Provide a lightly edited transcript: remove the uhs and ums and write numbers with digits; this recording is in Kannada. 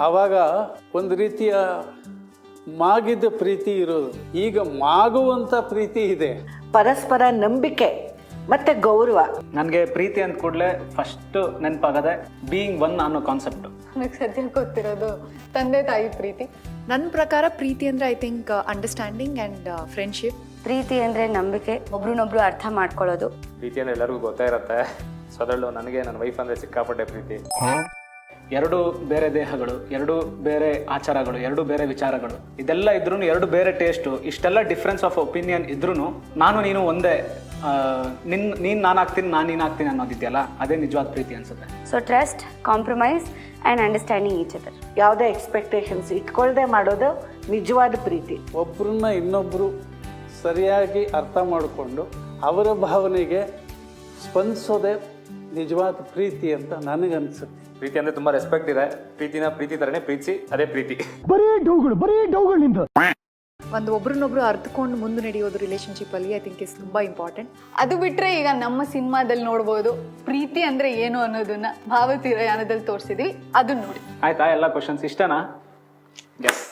ಆವಾಗ ಒಂದು ರೀತಿಯ ಮಾಗಿದ ಪ್ರೀತಿ ಇರೋದು. ಈಗ ಮಾಗುವಂಥ ಪ್ರೀತಿ ಇದೆ. ಪರಸ್ಪರ ನಂಬಿಕೆ ಮತ್ತೆ ಗೌರವ. ನನಗೆ ಪ್ರೀತಿ ಅಂದ ಕೂಡಲೇ ಫಸ್ಟ್ ನೆನಪಾಗದೆ ಬೀಯಿಂಗ್ ಒನ್ ಅನ್ನೋ ಕಾನ್ಸೆಪ್ಟ್. ನನಗೆ ಸದ್ಯಕ್ಕೆ ಗೊತ್ತಿರೋದು ತಂದೆ ತಾಯಿ ಪ್ರೀತಿ. ನನ್ನ ಪ್ರಕಾರ ಪ್ರೀತಿ ಅಂದರೆ I think understanding and friendship. ಪ್ರೀತಿ ಅಂದರೆ ನಂಬಿಕೆ, ಒಬ್ರನ್ನೊಬ್ರು ಅರ್ಥ ಮಾಡ್ಕೊಳ್ಳೋದು. ಪ್ರೀತಿ ಅಂದರೆ ಎಲ್ಲರಿಗೂ ಗೊತ್ತೇ ಇರುತ್ತೆ. ಸೊ ಅದರಲ್ಲೂ ನನಗೆ ನನ್ನ ವೈಫ್ ಅಂದರೆ ಸಿಕ್ಕಾಪಟ್ಟೆ ಪ್ರೀತಿ. ಎರಡು ಬೇರೆ ದೇಹಗಳು, ಎರಡು ಬೇರೆ ಆಚಾರಗಳು, ಎರಡು ಬೇರೆ ವಿಚಾರಗಳು, ಇದೆಲ್ಲ ಇದ್ರೂ ಎರಡು ಬೇರೆ ಟೇಸ್ಟು, ಇಷ್ಟೆಲ್ಲ ಡಿಫ್ರೆನ್ಸ್ ಆಫ್ ಒಪಿನಿಯನ್ ಇದ್ರೂ ನಾನು ನೀನು ಒಂದೇ, ನೀನು ನಾನು ಆಗ್ತೀನಿ, ನಾನು ನೀನು ಆಗ್ತೀನಿ ಅನ್ನೋದಿದೆಯಲ್ಲ, ಅದೇ ನಿಜವಾದ ಪ್ರೀತಿ ಅನ್ಸುತ್ತೆ. So trust, compromise and understanding each other. ಯಾವುದೇ ಎಕ್ಸ್ಪೆಕ್ಟೇಷನ್ಸ್ ಇಟ್ಕೊಳ್ದೆ ಮಾಡೋದು ನಿಜವಾದ ಪ್ರೀತಿ. ಒಬ್ಬರನ್ನ ಇನ್ನೊಬ್ಬರು ಸರಿಯಾಗಿ ಅರ್ಥ ಮಾಡಿಕೊಂಡು ಅವರ ಭಾವನೆಗೆ ಸ್ಪಂದಿಸೋದೇ ನಿಜವಾದ ಪ್ರೀತಿ ಅಂತ ನನಗನ್ಸುತ್ತೆ. ಪ್ರೀತಿ ಅಂದರೆ ತುಂಬ ರೆಸ್ಪೆಕ್ಟ್ ಇದೆ. ಪ್ರೀತಿನ ಪ್ರೀತಿ ಥರನೇ ಪ್ರೀತಿಸಿ, ಅದೇ ಪ್ರೀತಿ. ಬರೀ ಡೌಗಳಿಂದ ಒಂದು ಒಬ್ರನ್ನೊಬ್ರು ಅರ್ತ್ಕೊಂಡು ಮುಂದೆ ನಡೆಯೋದು ರಿಲೇಶನ್ಶಿಪ್ಪಲ್ಲಿ ಐ ಥಿಂಕ್ ಇಸ್ ತುಂಬ ಇಂಪಾರ್ಟೆಂಟ್. ಅದು ಬಿಟ್ಟರೆ ಈಗ ನಮ್ಮ ಸಿನಿಮಾದಲ್ಲಿ ನೋಡ್ಬೋದು ಪ್ರೀತಿ ಅಂದರೆ ಏನು ಅನ್ನೋದನ್ನ ಭಾವತೀರಯಾನದಲ್ಲಿ ತೋರಿಸಿದ್ವಿ, ಅದನ್ನ ನೋಡಿ. ಆಯ್ತಾ? ಎಲ್ಲ ಕ್ವಶನ್ಸ್ ಇಷ್ಟನಾ? ಎಸ್.